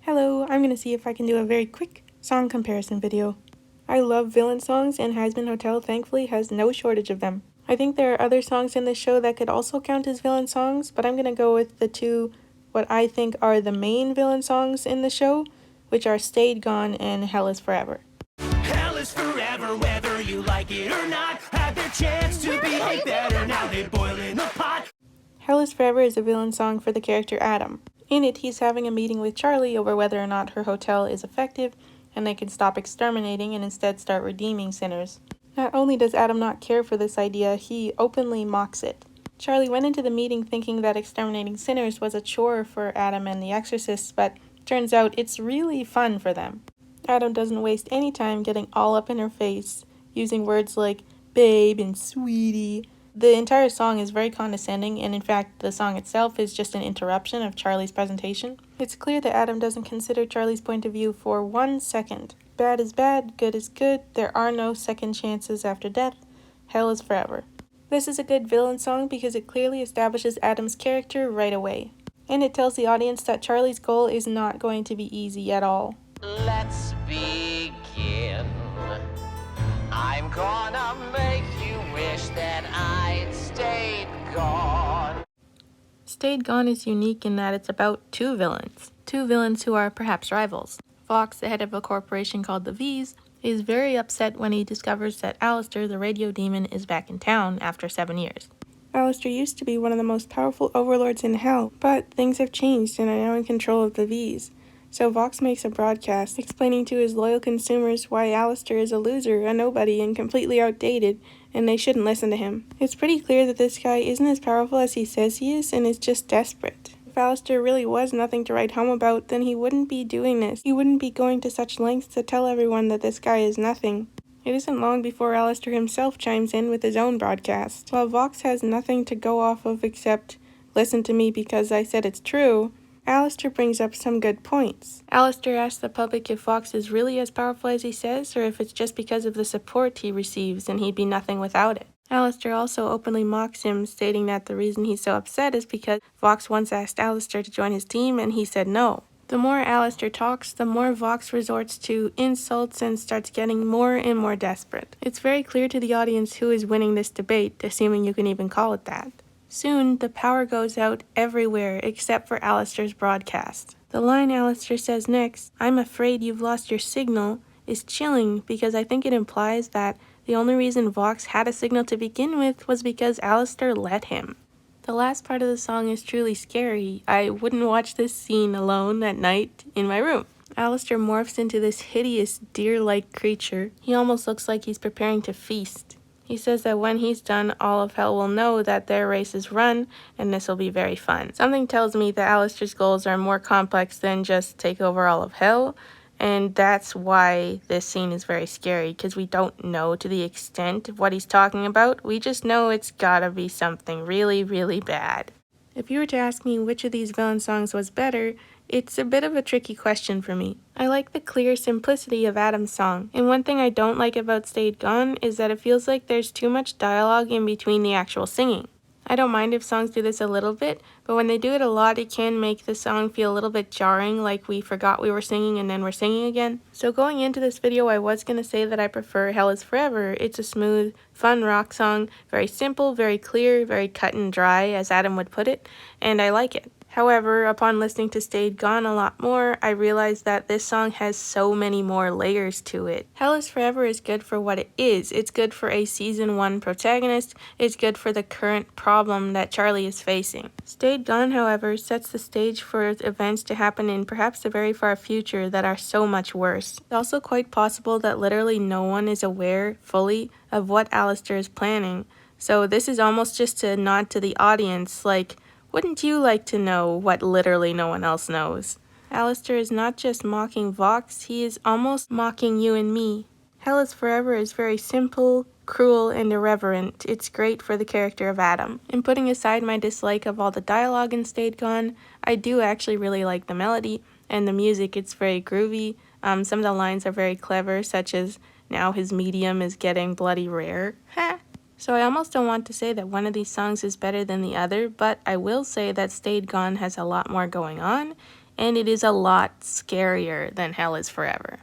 Hello, I'm gonna see if I can do a very quick song comparison video. I love villain songs, and Hazbin Hotel thankfully has no shortage of them. I think there are other songs in this show that could also count as villain songs, but I'm gonna go with the two what I think are the main villain songs in the show, which are Stayed Gone and Hell is Forever. Hell is forever, whether you like it or not. Had their chance to behave better, now they boil in the pot. Hell is Forever is a villain song for the character Adam. In it, he's having a meeting with Charlie over whether or not her hotel is effective and they can stop exterminating and instead start redeeming sinners. Not only does Adam not care for this idea, he openly mocks it. Charlie went into the meeting thinking that exterminating sinners was a chore for Adam and the exorcists, but turns out it's really fun for them. Adam doesn't waste any time getting all up in her face, using words like babe and sweetie. The entire song is very condescending, and in fact, the song itself is just an interruption of Charlie's presentation. It's clear that Adam doesn't consider Charlie's point of view for 1 second. Bad is bad, good is good, there are no second chances after death, hell is forever. This is a good villain song because it clearly establishes Adam's character right away. And it tells the audience that Charlie's goal is not going to be easy at all. Let's begin. I'm gonna make you wish that I'd stayed gone. Stayed Gone is unique in that it's about two villains who are perhaps rivals. Vox, the head of a corporation called the V's, is very upset when he discovers that Alistair, the radio demon, is back in town after 7 years. Alistair used to be one of the most powerful overlords in hell, but things have changed and are now in control of the V's. So Vox makes a broadcast explaining to his loyal consumers why Alistair is a loser, a nobody, and completely outdated, and they shouldn't listen to him. It's pretty clear that this guy isn't as powerful as he says he is, and is just desperate. If Alistair really was nothing to write home about, then he wouldn't be doing this. He wouldn't be going to such lengths to tell everyone that this guy is nothing. It isn't long before Alistair himself chimes in with his own broadcast. While Vox has nothing to go off of except, listen to me because I said it's true, Alistair brings up some good points. Alistair asks the public if Vox is really as powerful as he says, or if it's just because of the support he receives and he'd be nothing without it. Alistair also openly mocks him, stating that the reason he's so upset is because Vox once asked Alistair to join his team and he said no. The more Alistair talks, the more Vox resorts to insults and starts getting more and more desperate. It's very clear to the audience who is winning this debate, assuming you can even call it that. Soon, the power goes out everywhere except for Alistair's broadcast. The line Alistair says next, "I'm afraid you've lost your signal," is chilling because I think it implies that the only reason Vox had a signal to begin with was because Alistair let him. The last part of the song is truly scary. I wouldn't watch this scene alone at night in my room. Alistair morphs into this hideous deer-like creature. He almost looks like he's preparing to feast. He says that when he's done, all of hell will know that their race is run, and this will be very fun. Something tells me that Alistair's goals are more complex than just take over all of hell, and that's why this scene is very scary, because we don't know to the extent of what he's talking about. We just know it's gotta be something really, really bad. If you were to ask me which of these villain songs was better, it's a bit of a tricky question for me. I like the clear simplicity of Adam's song, and one thing I don't like about Stayed Gone is that it feels like there's too much dialogue in between the actual singing. I don't mind if songs do this a little bit, but when they do it a lot, it can make the song feel a little bit jarring, like we forgot we were singing and then we're singing again. So going into this video, I was going to say that I prefer Hell is Forever. It's a smooth, fun rock song, very simple, very clear, very cut and dry, as Adam would put it, and I like it. However, upon listening to Stayed Gone a lot more, I realized that this song has so many more layers to it. Hell is Forever is good for what it is. It's good for a season 1 protagonist. It's good for the current problem that Charlie is facing. Stayed Gone, however, sets the stage for events to happen in perhaps the very far future that are so much worse. It's also quite possible that literally no one is aware fully of what Alistair is planning. So this is almost just a nod to the audience, like, wouldn't you like to know what literally no one else knows? Alistair is not just mocking Vox, he is almost mocking you and me. Hell is Forever is very simple, cruel, and irreverent. It's great for the character of Adam. And putting aside my dislike of all the dialogue in Stayed Gone, I do actually really like the melody and the music. It's very groovy. Some of the lines are very clever, such as, "Now his medium is getting bloody rare." Ha! So I almost don't want to say that one of these songs is better than the other, but I will say that Stayed Gone has a lot more going on. and it is a lot scarier than Hell is Forever.